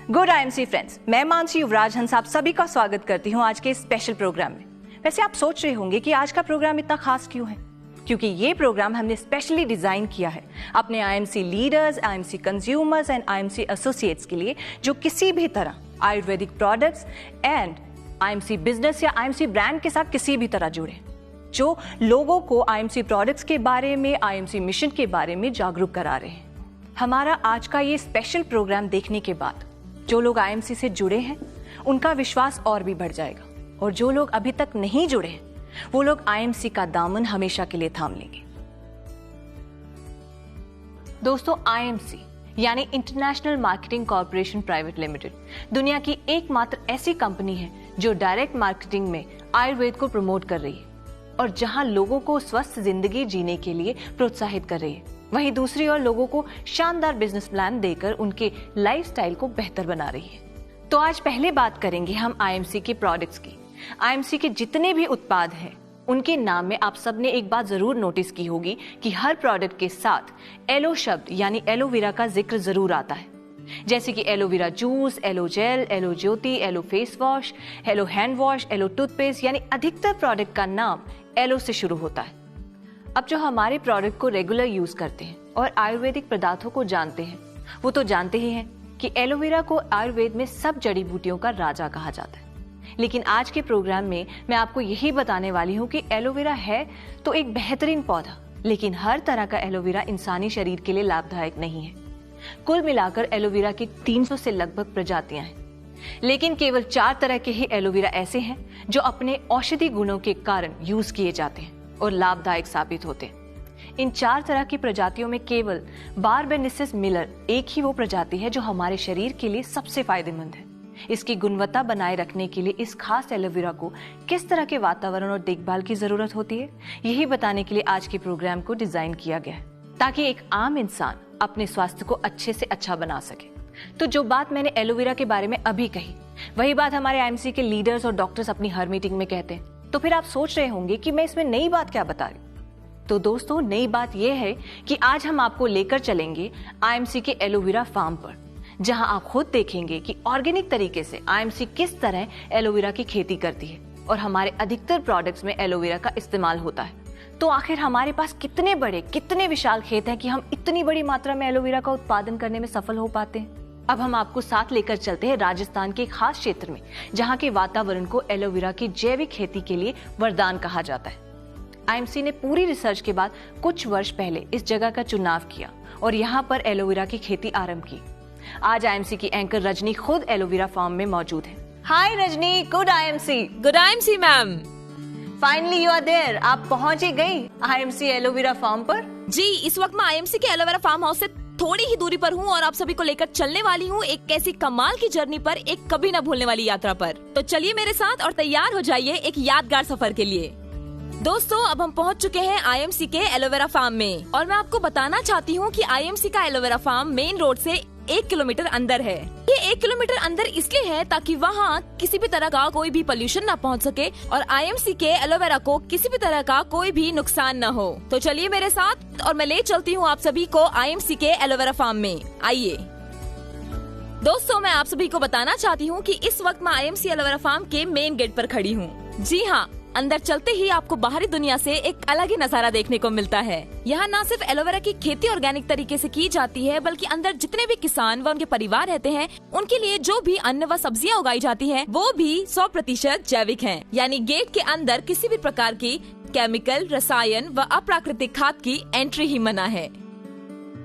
Good IMC friends, मैं मानसी युवराज हंस आप सभी का स्वागत करती हूँ आज के स्पेशल प्रोग्राम में। वैसे आप सोच रहे होंगे कि आज का प्रोग्राम इतना खास क्यों है, क्योंकि ये प्रोग्राम हमने स्पेशली डिजाइन किया है अपने IMC leaders, IMC consumers and IMC associates के लिए, जो किसी भी तरह Ayurvedic products and IMC business या आईएमसी ब्रांड के साथ किसी भी तरह जुड़े, जो लोगों को आईएमसी प्रोडक्ट्स के बारे में, आईएमसी मिशन के बारे में जागरूक करा रहे हैं। हमारा आज का ये स्पेशल प्रोग्राम देखने के बाद जो लोग आईएमसी से जुड़े हैं उनका विश्वास और भी बढ़ जाएगा, और जो लोग अभी तक नहीं जुड़े हैं वो लोग आईएमसी का दामन हमेशा के लिए थाम लेंगे। दोस्तों, आईएमसी यानी international marketing corporation private limited दुनिया की एकमात्र ऐसी कंपनी है जो डायरेक्ट मार्केटिंग में आयुर्वेद को प्रमोट कर रही है और जहां लोगों को स्वस्थ जिंदगी जीने के लिए प्रोत्साहित कर रही है, वहीं दूसरी ओर लोगों को शानदार बिजनेस प्लान देकर उनके लाइफस्टाइल को बेहतर बना रही है। तो आज पहले बात करेंगे हम आईएमसी के प्रोडक्ट्स की। आईएमसी के जितने भी उत्पाद हैं उनके नाम में आप सबने एक बात जरूर नोटिस की होगी कि हर प्रोडक्ट के साथ एलो शब्द यानी एलोवेरा का जिक्र जरूर आता है, जैसे कि aloe vera juice, aloe gel, aloe Jyoti, aloe face wash, aloe hand wash, aloe toothpaste, यानी अधिकतर प्रोडक्ट का नाम एलो से शुरू होता है। अब जो हमारे प्रोडक्ट को रेगुलर यूज करते हैं और आयुर्वेदिक पदार्थों को जानते हैं वो तो जानते ही हैं कि एलोवेरा को आयुर्वेद में सब जड़ी बूटियों का राजा कहा जाता है। लेकिन आज के प्रोग्राम में मैं आपको यही बताने वाली हूँ कि एलोवेरा है तो एक बेहतरीन पौधा, लेकिन हर तरह का एलोवेरा इंसानी शरीर के लिए लाभदायक नहीं है। कुल मिलाकर एलोवेरा की 300 से लगभग प्रजातियां हैं, लेकिन केवल 4 तरह के ही एलोवेरा ऐसे हैं जो अपने औषधि गुणों के कारण यूज किए जाते हैं और लाभदायक साबित होते हैं। इन 4 तरह की प्रजातियों में केवल बारबेनिसिस मिलर एक ही वो प्रजाति है जो हमारे शरीर के लिए सबसे फायदेमंद है। इसकी गुणवत्ता बनाए रखने के लिए इस खास एलोवेरा को किस तरह के वातावरण और देखभाल की जरूरत होती है, यही बताने के लिए आज के प्रोग्राम को डिजाइन किया गया है, ताकि एक आम इंसान अपने स्वास्थ्य को अच्छे से अच्छा बना सके। तो जो बात मैंने एलोवेरा के बारे में अभी कही, वही बात हमारे आईएमसी के लीडर्स और डॉक्टर्स अपनी हर मीटिंग में कहते हैं। तो फिर आप सोच रहे होंगे कि मैं इसमें नई बात क्या बता रही। तो दोस्तों, नई बात यह है कि आज हम आपको लेकर चलेंगे आईएमसी के एलोवेरा फार्म पर, जहां आप खुद देखेंगे कि ऑर्गेनिक तरीके से आईएमसी किस तरह एलोवेरा की खेती करती है और हमारे अधिकतर प्रोडक्ट्स में एलोवेरा का इस्तेमाल होता है। तो आखिर हमारे पास कितने बड़े, कितने विशाल खेत हैं कि हम इतनी बड़ी मात्रा में एलोवेरा का उत्पादन करने में सफल हो पाते हैं। अब हम आपको साथ लेकर चलते हैं राजस्थान के खास क्षेत्र में, जहां के वातावरण को एलोवेरा की जैविक खेती के लिए वरदान कहा जाता है। आईएमसी ने पूरी रिसर्च के बाद कुछ वर्ष पहले इस जगह का चुनाव किया और यहाँ पर एलोवेरा की खेती आरंभ की। आज आईएमसी की एंकर रजनी खुद एलोवेरा फार्म में मौजूद है। Hi Rajni, good IMC. Good IMC ma'am. Finally you are there. आप पहुंच ही गई आईएमसी एलोवेरा फार्म पर। जी, इस वक्त मैं आईएमसी के एलोवेरा फार्म हाउस से थोड़ी ही दूरी पर हूँ और आप सभी को लेकर चलने वाली हूँ एक ऐसी कमाल की जर्नी पर, एक कभी न भूलने वाली यात्रा पर। तो चलिए मेरे साथ और तैयार हो जाइए एक यादगार सफर के लिए। दोस्तों, अब हम पहुंच चुके हैं आईएमसी के एलोवेरा फार्म में और मैं आपको बताना चाहती हूँ कि आईएमसी का एलोवेरा फार्म मेन रोड से 1 किलोमीटर अंदर है। ये 1 किलोमीटर अंदर इसलिए है ताकि वहाँ किसी भी तरह का कोई भी पोल्यूशन न पहुँच सके और आईएमसी के एलोवेरा को किसी भी तरह का कोई भी नुकसान न हो। तो चलिए मेरे साथ और मैं ले चलती हूँ आप सभी को आईएमसी के एलोवेरा फार्म में। आइए दोस्तों, मैं आप सभी को बताना चाहती हूँ कि इस वक्त मैं आईएमसी एलोवेरा फार्म के मेन गेट पर खड़ी हूँ। जी हाँ, अंदर चलते ही आपको बाहरी दुनिया से एक अलग ही नजारा देखने को मिलता है। यहाँ न सिर्फ एलोवेरा की खेती ऑर्गेनिक तरीके से की जाती है, बल्कि अंदर जितने भी किसान व उनके परिवार रहते हैं उनके लिए जो भी अन्न व सब्जियाँ उगाई जाती हैं, वो भी 100% जैविक हैं। यानी गेट के अंदर किसी भी प्रकार की केमिकल, रसायन व अप्राकृतिक खाद की एंट्री ही मना है।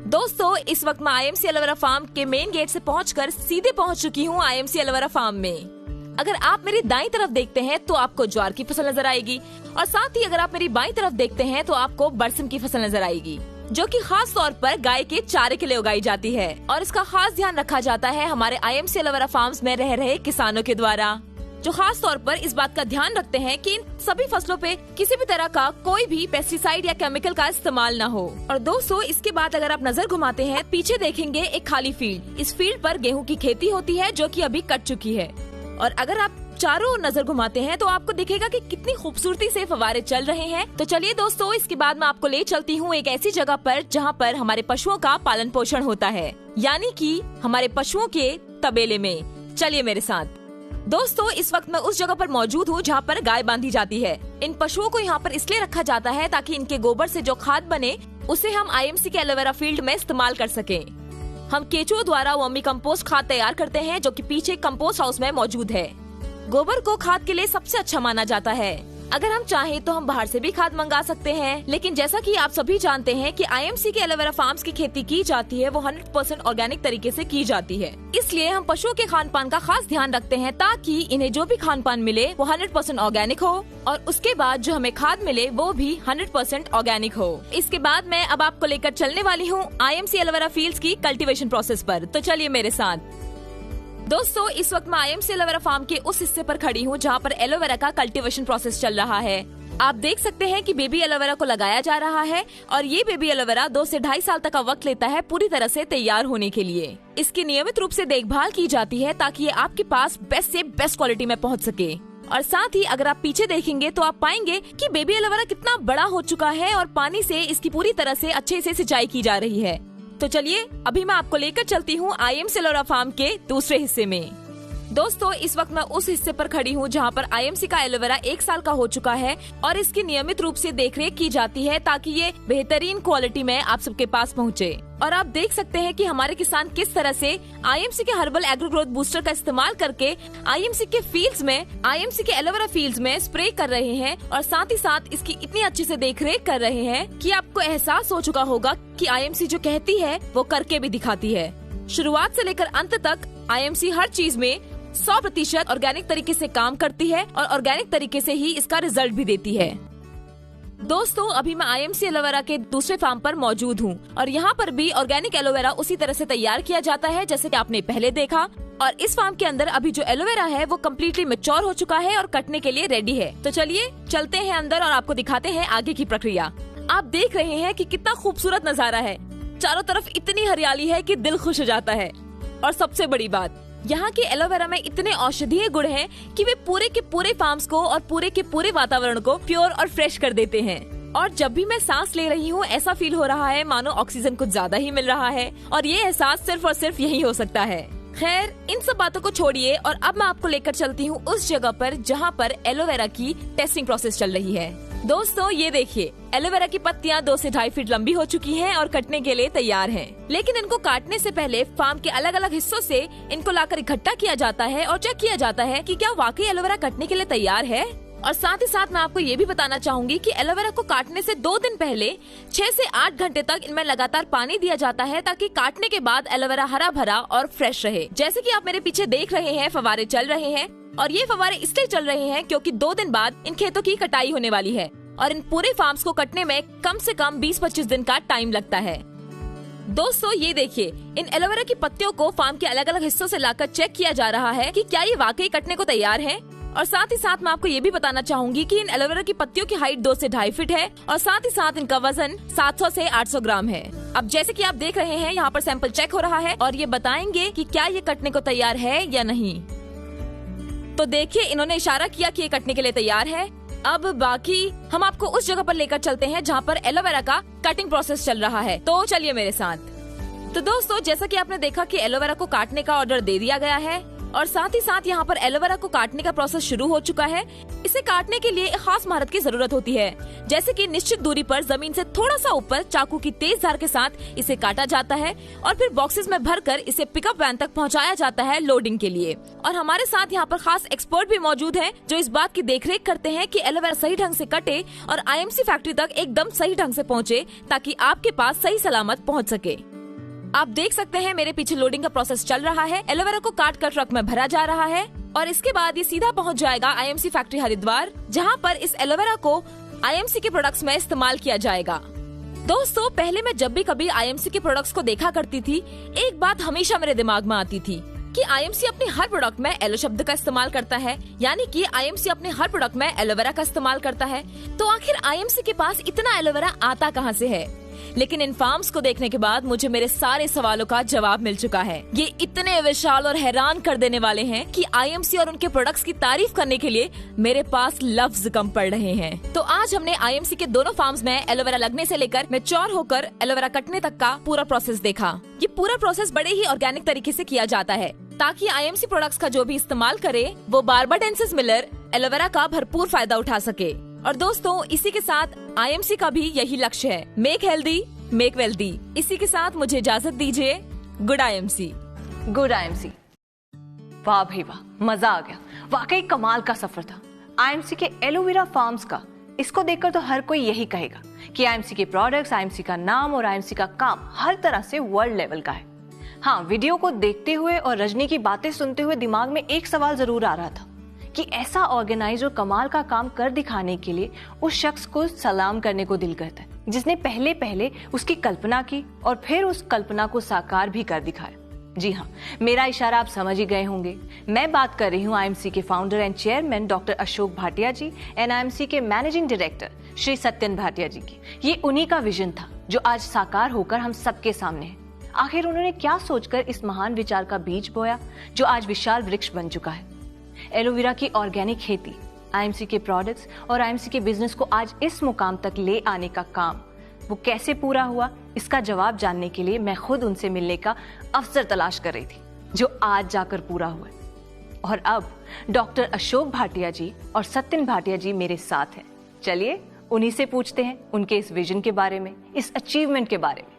दोस्तों, इस वक्त मैं आईएमसी एलोवेरा फार्म के मेन गेट से पहुंचकर सीधे पहुंच चुकी हूं आईएमसी एलोवेरा फार्म में। अगर आप मेरी दाईं तरफ देखते हैं तो आपको ज्वार की फसल नजर आएगी और साथ ही अगर आप मेरी बाईं तरफ देखते हैं तो आपको बरसिम की फसल नजर आएगी, जो कि खास तौर पर गाय के चारे के लिए उगाई जाती है और इसका खास ध्यान रखा जाता है हमारे आईएमसी एलोवेरा फार्म्स में रह रहे किसानों के द्वारा, जो खास तौर पर इस बात का ध्यान रखते हैं कि इन सभी फसलों पे किसी भी तरह का कोई भी पेस्टिसाइड या केमिकल का इस्तेमाल न हो। और दोस्तों, इसके बाद अगर आप नजर घुमाते हैं, पीछे देखेंगे एक खाली फील्ड। इस फील्ड पर गेहूं की खेती होती है जो कि अभी कट चुकी है। और अगर आप चारों ओर नजर घुमाते हैं तो आपको दिखेगा कि कितनी खूबसूरती से फव्वारे चल रहे हैं। तो चलिए दोस्तों, इसके बाद मैं आपको ले चलती हूँ एक ऐसी जगह पर जहाँ पर हमारे पशुओं का पालन पोषण होता है, यानी कि हमारे पशुओं के तबेले में। चलिए मेरे साथ। दोस्तों, इस वक्त मैं उस जगह पर मौजूद हूँ जहाँ पर गाय बांधी जाती है। इन पशुओं को यहाँ पर इसलिए रखा जाता है ताकि इनके गोबर से जो खाद बने उसे हम IMC के एलोवेरा फील्ड में इस्तेमाल कर सकें। हम केचुओं द्वारा वर्मी कंपोस्ट खाद तैयार करते हैं जो कि पीछे कंपोस्ट हाउस में मौजूद है। गोबर को खाद के लिए सबसे अच्छा माना जाता है। अगर हम चाहें तो हम बाहर से भी खाद मंगा सकते हैं, लेकिन जैसा कि आप सभी जानते हैं कि IMC के एलोवेरा फार्म्स की खेती की जाती है वो 100% ऑर्गेनिक तरीके से की जाती है। इसलिए हम पशुओं के खान पान का खास ध्यान रखते हैं ताकि इन्हें जो भी खान पान मिले वो 100% ऑर्गेनिक हो और उसके बाद जो हमें खाद मिले वो भी 100% ऑर्गेनिक हो। इसके बाद मैं अब आपको लेकर चलने वाली हूँ IMC एलोवेरा फील्ड्स की कल्टीवेशन प्रोसेस पर। तो चलिए मेरे साथ। दोस्तों, इस वक्त मैं IMC एलोवेरा फार्म के उस हिस्से पर खड़ी हूँ जहाँ पर एलोवेरा का कल्टीवेशन प्रोसेस चल रहा है। आप देख सकते हैं कि बेबी एलोवेरा को लगाया जा रहा है और ये बेबी एलोवेरा 2 से 2.5 साल तक का वक्त लेता है पूरी तरह से तैयार होने के लिए। इसकी नियमित रूप से देखभाल की जाती है ताकि ये आपके पास बेस्ट से बेस्ट क्वालिटी में पहुँच सके। और साथ ही अगर आप पीछे देखेंगे तो आप पाएंगे कि बेबी एलोवेरा कितना बड़ा हो चुका है और पानी से इसकी पूरी तरह से अच्छे से सिंचाई की जा रही है। तो चलिए अभी मैं आपको लेकर चलती हूँ IMC एलोवेरा फार्म के दूसरे हिस्से में। दोस्तों, इस वक्त मैं उस हिस्से पर खड़ी हूँ जहाँ पर IMC का एलोवेरा 1 साल का हो चुका है और इसकी नियमित रूप से देखरेख की जाती है ताकि ये बेहतरीन क्वालिटी में आप सबके पास पहुँचे। और आप देख सकते हैं कि हमारे किसान किस तरह से IMC के हर्बल एग्रो ग्रोथ बूस्टर का इस्तेमाल करके IMC के फील्ड्स में, IMC के एलोवेरा फील्ड्स में स्प्रे कर रहे हैं और साथ ही साथ इसकी इतनी अच्छे से देखरेख कर रहे हैं कि आपको एहसास हो चुका होगा कि IMC जो कहती है वो करके भी दिखाती है। शुरुआत से लेकर अंत तक IMC हर चीज में 100% ऑर्गेनिक तरीके से काम करती है और ऑर्गेनिक तरीके से ही इसका रिजल्ट भी देती है। दोस्तों, अभी मैं IMC एलोवेरा के दूसरे फार्म पर मौजूद हूँ और यहाँ पर भी ऑर्गेनिक एलोवेरा उसी तरह से तैयार किया जाता है जैसे कि आपने पहले देखा। और इस फार्म के अंदर अभी जो एलोवेरा है वो कम्प्लीटली मैच्योर हो चुका है और कटने के लिए रेडी है। तो चलिए चलते हैं अंदर और आपको दिखाते हैं आगे की प्रक्रिया। आप देख रहे हैं कि कितना खूबसूरत नजारा है। चारों तरफ इतनी हरियाली है कि दिल खुश हो जाता है। और सबसे बड़ी बात, यहाँ के एलोवेरा में इतने औषधीय गुण हैं कि वे पूरे के पूरे फार्म्स को और पूरे के पूरे वातावरण को प्योर और फ्रेश कर देते हैं। और जब भी मैं सांस ले रही हूँ ऐसा फील हो रहा है मानो ऑक्सीजन कुछ ज्यादा ही मिल रहा है और ये एहसास सिर्फ और सिर्फ यही हो सकता है। खैर, इन सब बातों को छोड़िए और अब मैं आपको लेकर चलती हूँ उस जगह पर जहाँ पर एलोवेरा की टेस्टिंग प्रोसेस चल रही है। दोस्तों, ये देखिए, एलोवेरा की पत्तियां 2 से 2.5 फीट लंबी हो चुकी हैं और कटने के लिए तैयार हैं। लेकिन इनको काटने से पहले फार्म के अलग अलग हिस्सों से इनको लाकर इकट्ठा किया जाता है और चेक किया जाता है कि क्या वाकई एलोवेरा कटने के लिए तैयार है। और साथ ही साथ मैं आपको ये भी बताना चाहूंगी कि एलोवेरा को काटने से 2 दिन पहले 6 से 8 घंटे तक इनमें लगातार पानी दिया जाता है ताकि काटने के बाद एलोवेरा हरा भरा और फ्रेश रहे। जैसे कि आप मेरे पीछे देख रहे हैं, फव्वारे चल रहे हैं और ये फव्वारे इसलिए चल रहे हैं क्योंकि 2 दिन बाद इन खेतों की कटाई होने वाली है और इन पूरे फार्म्स को कटने में कम से कम 20-25 दिन का टाइम लगता है। दोस्तों, ये देखिए, इन एलोवेरा की पत्तियों को फार्म के अलग अलग हिस्सों से लाकर चेक किया जा रहा है कि क्या ये वाकई कटने को तैयार है। और साथ ही साथ मैं आपको ये भी बताना चाहूंगी कि इन एलोवेरा की पत्तियों की हाइट 2 से 2.5 फीट है और साथ ही साथ इनका वजन 700 से 800 ग्राम है। अब जैसे कि आप देख रहे हैं, यहाँ पर सैंपल चेक हो रहा है और ये बताएंगे कि क्या ये कटने को तैयार है या नहीं। तो देखिए, इन्होंने इशारा किया कि ये कटने के लिए तैयार है। अब बाकी हम आपको उस जगह पर लेकर चलते हैं जहाँ पर एलोवेरा का कटिंग प्रोसेस चल रहा है। तो चलिए मेरे साथ। तो दोस्तों, जैसा कि आपने देखा कि एलोवेरा को काटने का ऑर्डर दे दिया गया है और साथ ही साथ यहाँ पर एलोवेरा को काटने का प्रोसेस शुरू हो चुका है। इसे काटने के लिए एक खास महारत की जरूरत होती है, जैसे कि निश्चित दूरी पर जमीन से थोड़ा सा ऊपर चाकू की तेज धार के साथ इसे काटा जाता है और फिर बॉक्सेस में भरकर इसे पिकअप वैन तक पहुँचाया जाता है लोडिंग के लिए। और हमारे साथ यहाँ पर खास एक्सपर्ट भी मौजूद हैं जो इस बात की देखरेख करते हैं कि एलोवेरा सही ढंग से कटे और IMC फैक्ट्री तक एकदम सही ढंग से पहुँचे ताकि आपके पास सही सलामत पहुँच सके। आप देख सकते हैं मेरे पीछे लोडिंग का प्रोसेस चल रहा है। एलोवेरा को काट कर ट्रक में भरा जा रहा है और इसके बाद ये सीधा पहुंच जाएगा IMC फैक्ट्री हरिद्वार, जहां पर इस एलोवेरा को IMC के प्रोडक्ट्स में इस्तेमाल किया जाएगा। दोस्तों, पहले मैं जब भी कभी IMC के प्रोडक्ट्स को देखा करती थी, एक बात हमेशा मेरे दिमाग में आती थी कि IMC अपने हर प्रोडक्ट में एलो शब्द का इस्तेमाल करता है, यानी कि IMC अपने हर प्रोडक्ट में एलोवेरा का इस्तेमाल करता है। तो आखिर IMC के पास इतना एलोवेरा आता कहां से है? लेकिन इन फार्म्स को देखने के बाद मुझे मेरे सारे सवालों का जवाब मिल चुका है। ये इतने विशाल और हैरान कर देने वाले हैं कि IMC और उनके प्रोडक्ट्स की तारीफ करने के लिए मेरे पास लफ्ज कम पड़ रहे हैं। तो आज हमने IMC के दोनों फार्म्स में एलोवेरा लगने से लेकर मैच्योर होकर एलोवेरा कटने तक का पूरा प्रोसेस देखा। ये पूरा प्रोसेस बड़े ही ऑर्गेनिक तरीके से किया जाता है। ताकि आईएमसी प्रोडक्ट्स का जो भी इस्तेमाल करे वो बार्बाडेंसिस मिलर एलोवेरा का भरपूर फायदा उठा सके। और दोस्तों, इसी के साथ आईएमसी का भी यही लक्ष्य है, मेक हेल्दी मेक वेल्दी। इसी के साथ मुझे इजाजत दीजिए। Good IMC. Good IMC. वाह भाई वाह, मजा आ गया। वाकई कमाल का सफर था आईएमसी के एलोवेरा फार्म्स का। इसको देखकर तो हर कोई यही कहेगा कि आईएमसी के प्रोडक्ट्स, आईएमसी का नाम और आईएमसी का काम हर तरह से वर्ल्ड लेवल का है। हाँ, वीडियो को देखते हुए और रजनी की बातें सुनते हुए दिमाग में एक सवाल जरूर आ रहा था कि ऐसा ऑर्गेनाइज और कमाल का काम कर दिखाने के लिए उस शख्स को सलाम करने को दिल करता है जिसने पहले पहले उसकी कल्पना की और फिर उस कल्पना को साकार भी कर दिखाया। जी हाँ, मेरा इशारा आप समझ ही गए होंगे। मैं बात कर रही हूँ आईएमसी के founder and chairman doctor Ashok Bhatia ji and IMC के मैनेजिंग डायरेक्टर श्री सत्यन भाटिया जी की। ये उन्हीं का विजन था जो आज साकार होकर हम सबके सामने है। आखिर उन्होंने क्या सोचकर इस महान विचार का बीज बोया जो आज विशाल वृक्ष बन चुका है। एलोवेरा की ऑर्गेनिक खेती, आईएमसी के प्रोडक्ट्स और आईएमसी के बिजनेस को आज इस मुकाम तक ले आने का काम वो कैसे पूरा हुआ, इसका जवाब जानने के लिए मैं खुद उनसे मिलने का अवसर तलाश कर रही थी, जो आज जाकर पूरा हुआ है। और अब डॉक्टर अशोक भाटिया जी और सत्यन भाटिया जी मेरे साथ हैं। चलिए उन्हीं से पूछते हैं उनके इस विजन के बारे में, इस अचीवमेंट के बारे में।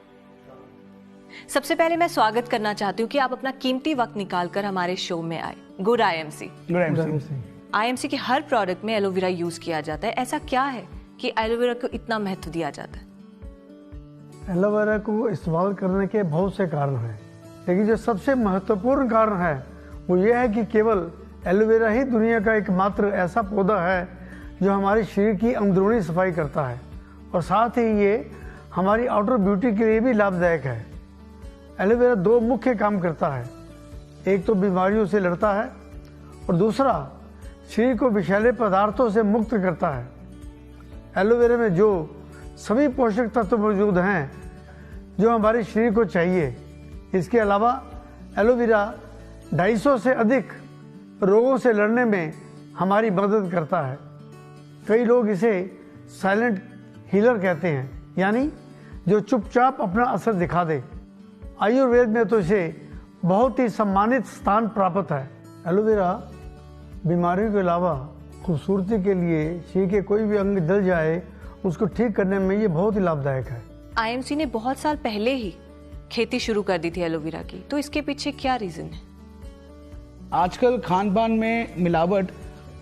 सबसे पहले मैं स्वागत करना चाहती हूँ कि आप अपना कीमती वक्त निकालकर हमारे शो में आए। Good IMC. Good IMC. IMC के हर प्रोडक्ट में एलोवेरा यूज किया जाता है। ऐसा क्या है कि एलोवेरा को इतना महत्व दिया जाता है? एलोवेरा को इस्तेमाल करने के बहुत से कारण हैं, लेकिन जो सबसे महत्वपूर्ण कारण है वो ये है कि केवल एलोवेरा ही दुनिया का एकमात्र ऐसा पौधा है जो हमारे शरीर की अंदरूनी सफाई करता है और साथ ही ये हमारी आउटर ब्यूटी के लिए भी लाभदायक है। एलोवेरा दो मुख्य काम करता है, एक तो बीमारियों से लड़ता है और दूसरा शरीर को विषैले पदार्थों से मुक्त करता है। एलोवेरा में जो सभी पोषक तत्व मौजूद हैं जो हमारे शरीर को चाहिए। इसके अलावा एलोवेरा 250 से अधिक रोगों से लड़ने में हमारी मदद करता है। कई लोग इसे साइलेंट हीलर कहते हैं, यानी जो चुपचाप अपना असर दिखा दे। आयुर्वेद में तो इसे बहुत ही सम्मानित स्थान प्राप्त है। एलोवेरा बीमारियों के अलावा खूबसूरती के लिए शरीर के कोई भी अंग जल जाए उसको ठीक करने में ये बहुत ही लाभदायक है। आईएमसी ने बहुत साल पहले ही खेती शुरू कर दी थी एलोवेरा की, तो इसके पीछे क्या रीजन है? आजकल खान पान में मिलावट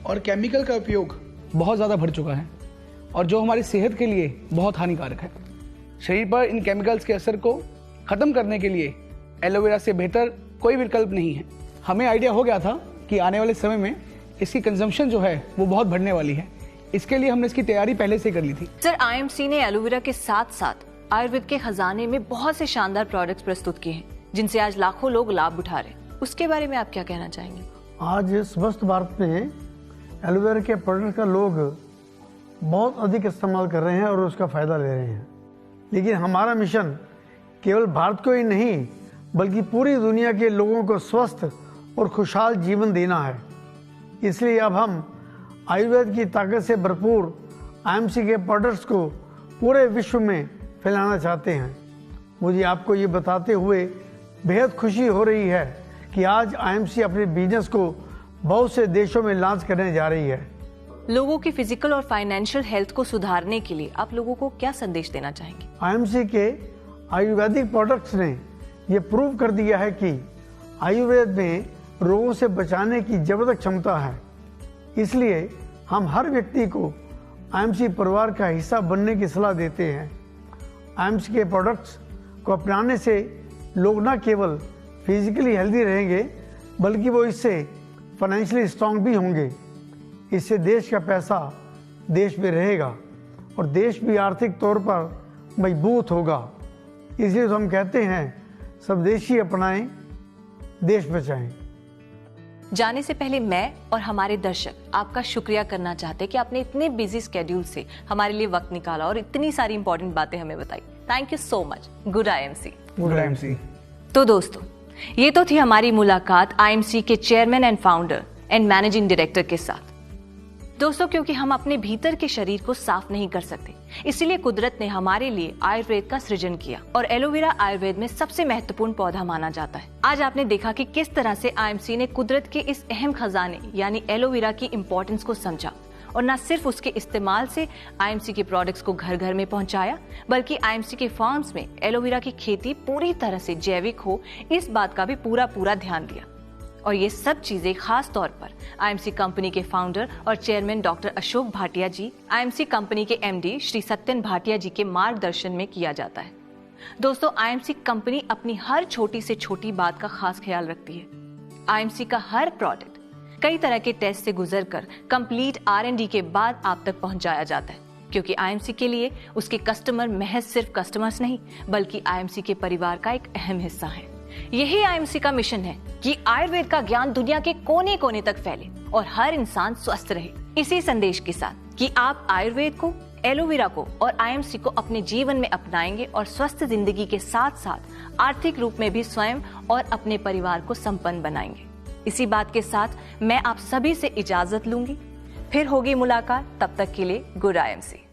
और केमिकल का उपयोग बहुत ज़्यादा बढ़ चुका है और जो हमारी सेहत के लिए बहुत हानिकारक है। शरीर पर इन केमिकल्स के असर को ख़त्म करने के लिए एलोवेरा से बेहतर कोई विकल्प नहीं है। हमें आइडिया हो गया था कि आने वाले समय में इसकी कंजम्पशन जो है वो बहुत बढ़ने वाली है। इसके लिए हमने इसकी तैयारी पहले से कर ली थी। सर, आईएमसी ने एलोवेरा के साथ साथ आयुर्वेद के खजाने में बहुत से शानदार प्रोडक्ट्स प्रस्तुत किए हैं जिनसे आज लाखों लोग लाभ उठा रहे हैं। उसके बारे में आप क्या कहना चाहेंगे? आज समस्त भारत में एलोवेरा के प्रोडक्ट का लोग बहुत अधिक इस्तेमाल कर रहे हैं और उसका फायदा ले रहे हैं, लेकिन हमारा मिशन केवल भारत को ही नहीं बल्कि पूरी दुनिया के लोगों को स्वस्थ और खुशहाल जीवन देना है। इसलिए अब हम आयुर्वेद की ताकत से भरपूर आईएमसी के प्रोडक्ट्स को पूरे विश्व में फैलाना चाहते हैं। मुझे आपको ये बताते हुए बेहद खुशी हो रही है कि आज आईएमसी अपने बिजनेस को बहुत से देशों में लॉन्च करने जा रही है। लोगों की फिजिकल और फाइनेंशियल हेल्थ को सुधारने के लिए आप लोगों को क्या संदेश देना चाहेंगे? आईएमसी के आयुर्वेदिक प्रोडक्ट्स ने ये प्रूव कर दिया है कि आयुर्वेद में रोगों से बचाने की जबरदस्त क्षमता है। इसलिए हम हर व्यक्ति को आईएमसी परिवार का हिस्सा बनने की सलाह देते हैं। आईएमसी के प्रोडक्ट्स को अपनाने से लोग न केवल फिजिकली हेल्दी रहेंगे बल्कि वो इससे फाइनेंशियली स्ट्रांग भी होंगे। इससे देश का पैसा देश में रहेगा और देश भी आर्थिक तौर पर मजबूत होगा। इसलिए तो हम कहते हैं स्वदेशी अपनाएं, देश बचाएं। जाने से पहले मैं और हमारे दर्शक आपका शुक्रिया करना चाहते हैं कि आपने इतने बिजी स्केड्यूल से हमारे लिए वक्त निकाला और इतनी सारी इंपॉर्टेंट बातें हमें बताई। Thank you so much. Good IMC. Good IMC. तो दोस्तों, ये तो थी हमारी मुलाकात आईएमसी के chairman and founder and managing director के साथ। दोस्तों, क्योंकि हम अपने भीतर के शरीर को साफ नहीं कर सकते, इसीलिए कुदरत ने हमारे लिए आयुर्वेद का सृजन किया और एलोवेरा आयुर्वेद में सबसे महत्वपूर्ण पौधा माना जाता है। आज आपने देखा कि किस तरह से आईएमसी ने कुदरत के इस अहम खजाने यानी एलोवेरा की इम्पोर्टेंस को समझा और न सिर्फ उसके इस्तेमाल से आईएमसी के प्रोडक्ट्स को घर घर में पहुंचाया, बल्कि आईएमसी के फार्म्स में एलोवेरा की खेती पूरी तरह से जैविक हो, इस बात का भी पूरा ध्यान दिया। और ये सब चीजें खास तौर पर आईएमसी कंपनी के फाउंडर और चेयरमैन डॉक्टर अशोक भाटिया जी, आईएमसी कंपनी के एमडी श्री सत्यन भाटिया जी के मार्गदर्शन में किया जाता है। दोस्तों, आईएमसी कंपनी अपनी हर छोटी से छोटी बात का खास ख्याल रखती है। आईएमसी का हर प्रोडक्ट कई तरह के टेस्ट से गुजरकर कंप्लीट R&D के बाद आप तक पहुंचाया जाता है, क्योंकि आईएमसी के लिए उसके कस्टमर महज सिर्फ कस्टमर्स नहीं, बल्कि आईएमसी के परिवार का एक अहम हिस्सा है। यही आईएमसी का मिशन है कि आयुर्वेद का ज्ञान दुनिया के कोने कोने तक फैले और हर इंसान स्वस्थ रहे। इसी संदेश के साथ कि आप आयुर्वेद को, एलोवेरा को और आईएमसी को अपने जीवन में अपनाएंगे और स्वस्थ जिंदगी के साथ साथ आर्थिक रूप में भी स्वयं और अपने परिवार को संपन्न बनाएंगे। इसी बात के साथ मैं आप सभी से इजाजत लूंगी। फिर होगी मुलाकात, तब तक के लिए गुड आईएमसी।